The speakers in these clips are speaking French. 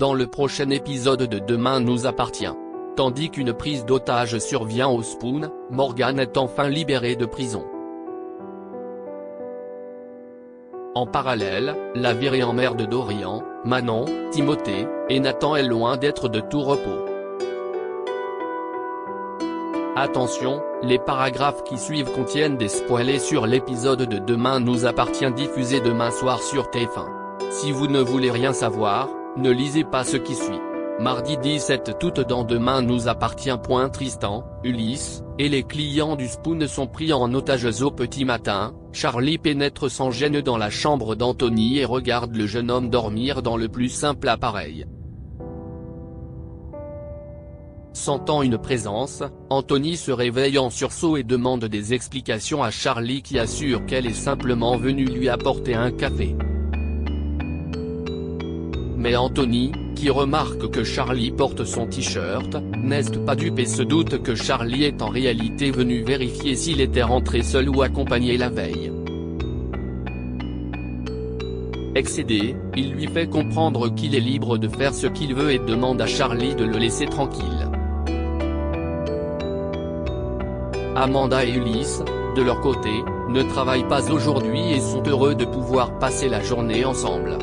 dans le prochain épisode de Demain nous appartient. Tandis qu'une prise d'otage survient au Spoon, Morgan est enfin libéré de prison. En parallèle, la virée en mer de Dorian, Manon, Timothée, et Nathan est loin d'être de tout repos. Attention, les paragraphes qui suivent contiennent des spoilers sur l'épisode de Demain nous appartient diffusé demain soir sur TF1. Si vous ne voulez rien savoir, ne lisez pas ce qui suit. Mardi 17 août dans Demain nous appartient. Tristan, Ulysse, et les clients du Spoon sont pris en otage au petit matin. Charlie pénètre sans gêne dans la chambre d'Anthony et regarde le jeune homme dormir dans le plus simple appareil. Sentant une présence, Anthony se réveille en sursaut et demande des explications à Charlie qui assure qu'elle est simplement venue lui apporter un café. Mais Anthony, qui remarque que Charlie porte son t-shirt, n'est pas dupe et se doute que Charlie est en réalité venu vérifier s'il était rentré seul ou accompagné la veille. Excédé, il lui fait comprendre qu'il est libre de faire ce qu'il veut et demande à Charlie de le laisser tranquille. Amanda et Ulysse, de leur côté, ne travaillent pas aujourd'hui et sont heureux de pouvoir passer la journée ensemble.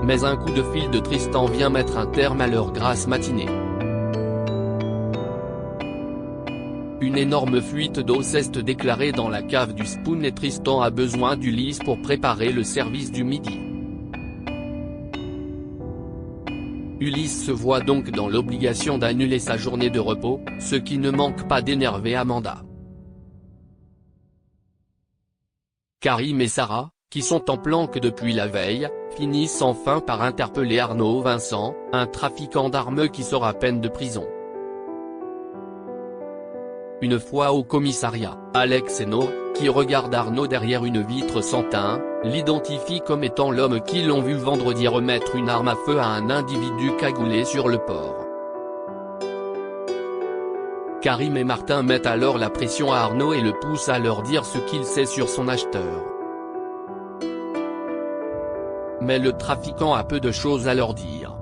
Mais un coup de fil de Tristan vient mettre un terme à leur grasse matinée. Une énorme fuite d'eau s'est déclarée dans la cave du Spoon et Tristan a besoin d'Ulysse pour préparer le service du midi. Ulysse se voit donc dans l'obligation d'annuler sa journée de repos, ce qui ne manque pas d'énerver Amanda. Karim et Sarah, qui sont en planque depuis la veille, finissent enfin par interpeller Arnaud Vincent, un trafiquant d'armes qui sort à peine de prison. Une fois au commissariat, Alex et No, qui regardent Arnaud derrière une vitre sans teint, l'identifient comme étant l'homme qu'ils l'ont vu vendredi remettre une arme à feu à un individu cagoulé sur le port. Karim et Martin mettent alors la pression à Arnaud et le poussent à leur dire ce qu'il sait sur son acheteur. Mais le trafiquant a peu de choses à leur dire.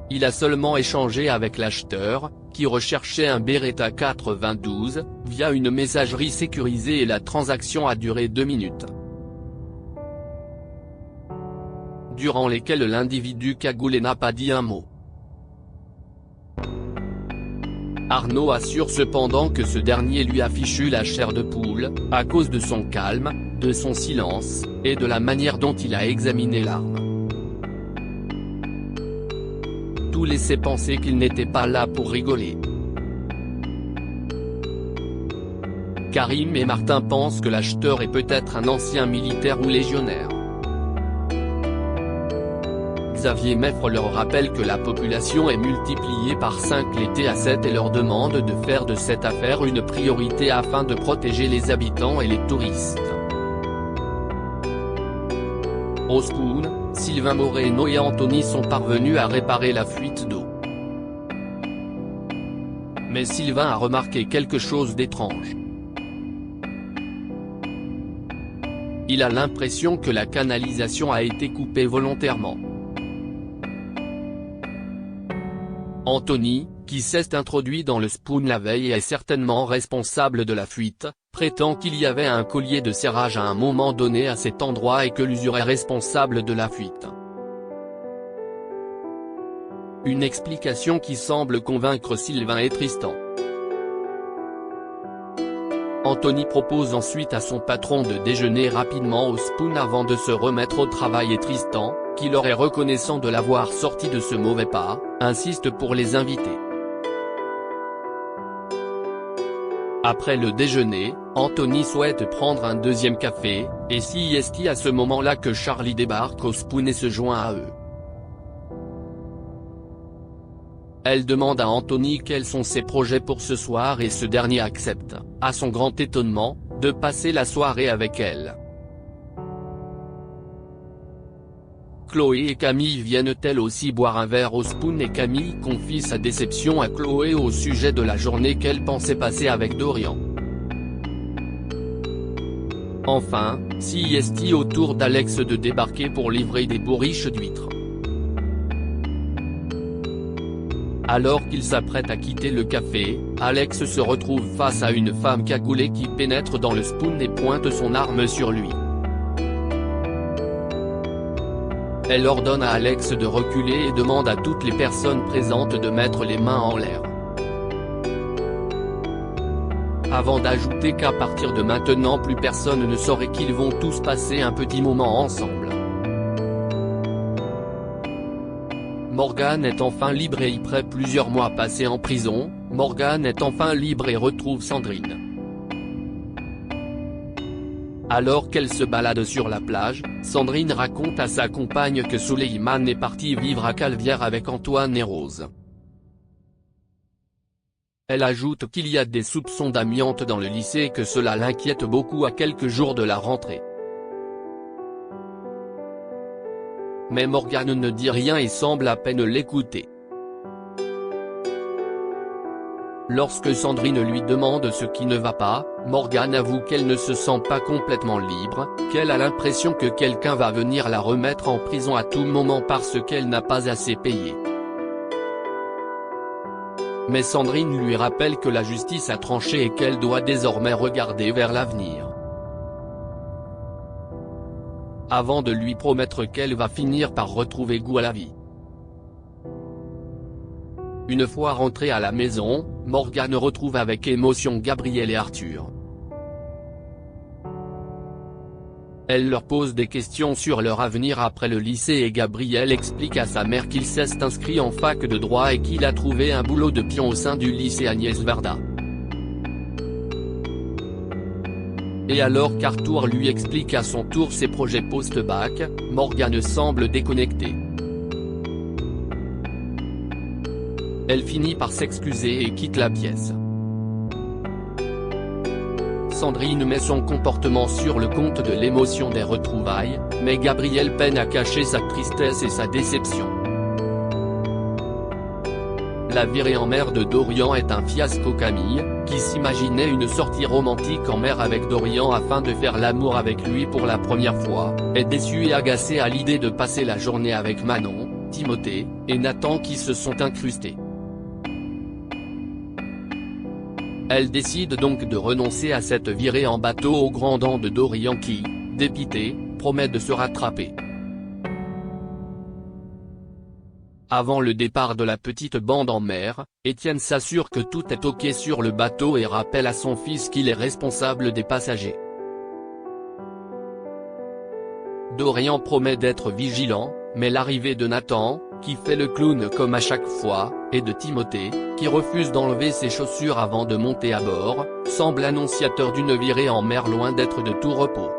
Il a seulement échangé avec l'acheteur, qui recherchait un Beretta 92, via une messagerie sécurisée et la transaction a duré 2 minutes. Durant lesquelles l'individu cagoulé n'a pas dit un mot. Arnaud assure cependant que ce dernier lui a fichu la chair de poule, à cause de son calme, de son silence, et de la manière dont il a examiné l'arme. Tout laissait penser qu'il n'était pas là pour rigoler. Karim et Martin pensent que l'acheteur est peut-être un ancien militaire ou légionnaire. Xavier Meffre leur rappelle que la population est multipliée par 5 l'été à 7 et leur demande de faire de cette affaire une priorité afin de protéger les habitants et les touristes. Au Spoon, Sylvain Moreno et Anthony sont parvenus à réparer la fuite d'eau. Mais Sylvain a remarqué quelque chose d'étrange. Il a l'impression que la canalisation a été coupée volontairement. Anthony, qui s'est introduit dans le Spoon la veille et est certainement responsable de la fuite, prétend qu'il y avait un collier de serrage à un moment donné à cet endroit et que l'usure est responsable de la fuite. Une explication qui semble convaincre Sylvain et Tristan. Anthony propose ensuite à son patron de déjeuner rapidement au Spoon avant de se remettre au travail et Tristan, qui leur est reconnaissant de l'avoir sorti de ce mauvais pas, insiste pour les inviter. Après le déjeuner, Anthony souhaite prendre un deuxième café, et c'est à ce moment-là que Charlie débarque au Spoon et se joint à eux. Elle demande à Anthony quels sont ses projets pour ce soir et ce dernier accepte, à son grand étonnement, de passer la soirée avec elle. Chloé et Camille viennent elles aussi boire un verre au Spoon et Camille confie sa déception à Chloé au sujet de la journée qu'elle pensait passer avec Dorian. Enfin, si est au tour d'Alex de débarquer pour livrer des bourriches d'huîtres. Alors qu'il s'apprête à quitter le café, Alex se retrouve face à une femme cagoulée qui pénètre dans le spoon et pointe son arme sur lui. Elle ordonne à Alex de reculer et demande à toutes les personnes présentes de mettre les mains en l'air. Avant d'ajouter qu'à partir de maintenant plus personne ne saurait qu'ils vont tous passer un petit moment ensemble. Morgan est enfin libre et après plusieurs mois passés en prison, Morgan est enfin libre et retrouve Sandrine. Alors qu'elle se balade sur la plage, Sandrine raconte à sa compagne que Suleiman est parti vivre à Calvière avec Antoine et Rose. Elle ajoute qu'il y a des soupçons d'amiante dans le lycée et que cela l'inquiète beaucoup à quelques jours de la rentrée. Mais Morgan ne dit rien et semble à peine l'écouter. Lorsque Sandrine lui demande ce qui ne va pas, Morgan avoue qu'elle ne se sent pas complètement libre, qu'elle a l'impression que quelqu'un va venir la remettre en prison à tout moment parce qu'elle n'a pas assez payé. Mais Sandrine lui rappelle que la justice a tranché et qu'elle doit désormais regarder vers l'avenir. Avant de lui promettre qu'elle va finir par retrouver goût à la vie. Une fois rentrée à la maison, Morgan retrouve avec émotion Gabriel et Arthur. Elle leur pose des questions sur leur avenir après le lycée et Gabriel explique à sa mère qu'il s'est inscrit en fac de droit et qu'il a trouvé un boulot de pion au sein du lycée Agnès Varda. Et alors qu'Arthur lui explique à son tour ses projets post-bac, Morgan semble déconnectée. Elle finit par s'excuser et quitte la pièce. Sandrine met son comportement sur le compte de l'émotion des retrouvailles, mais Gabriel peine à cacher sa tristesse et sa déception. La virée en mer de Dorian est un fiasco. Camille, qui s'imaginait une sortie romantique en mer avec Dorian afin de faire l'amour avec lui pour la première fois, est déçue et agacée à l'idée de passer la journée avec Manon, Timothée, et Nathan qui se sont incrustés. Elle décide donc de renoncer à cette virée en bateau au grand dam de Dorian qui, dépité, promet de se rattraper. Avant le départ de la petite bande en mer, Étienne s'assure que tout est ok sur le bateau et rappelle à son fils qu'il est responsable des passagers. Dorian promet d'être vigilant, mais l'arrivée de Nathan, qui fait le clown comme à chaque fois, et de Timothée, qui refuse d'enlever ses chaussures avant de monter à bord, semble annonciateur d'une virée en mer loin d'être de tout repos.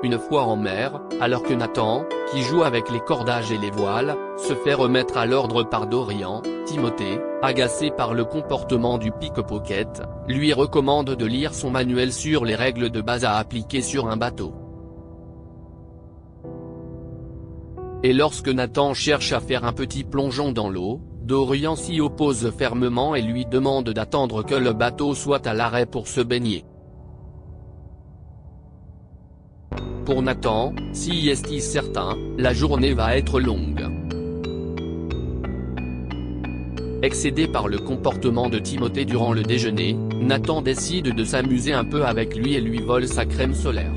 Une fois en mer, alors que Nathan, qui joue avec les cordages et les voiles, se fait remettre à l'ordre par Dorian, Timothée, agacé par le comportement du pickpocket, lui recommande de lire son manuel sur les règles de base à appliquer sur un bateau. Et lorsque Nathan cherche à faire un petit plongeon dans l'eau, Dorian s'y oppose fermement et lui demande d'attendre que le bateau soit à l'arrêt pour se baigner. Pour Nathan, si est certain, la journée va être longue. Excédé par le comportement de Timothée durant le déjeuner, Nathan décide de s'amuser un peu avec lui et lui vole sa crème solaire.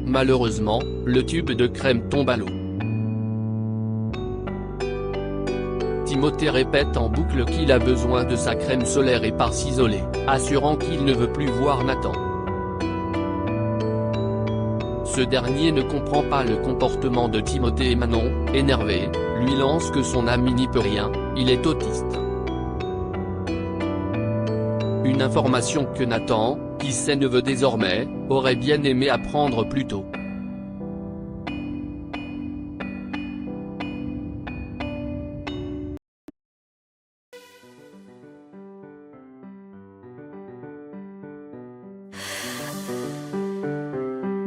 Malheureusement, le tube de crème tombe à l'eau. Timothée répète en boucle qu'il a besoin de sa crème solaire et part s'isoler, assurant qu'il ne veut plus voir Nathan. Ce dernier ne comprend pas le comportement de Timothée et Manon, énervé, lui lance que son ami n'y peut rien, il est autiste. Une information que Nathan, qui sait ne veut désormais, aurait bien aimé apprendre plus tôt.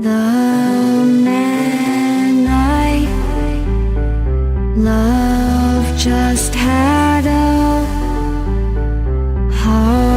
The man I love just had a heart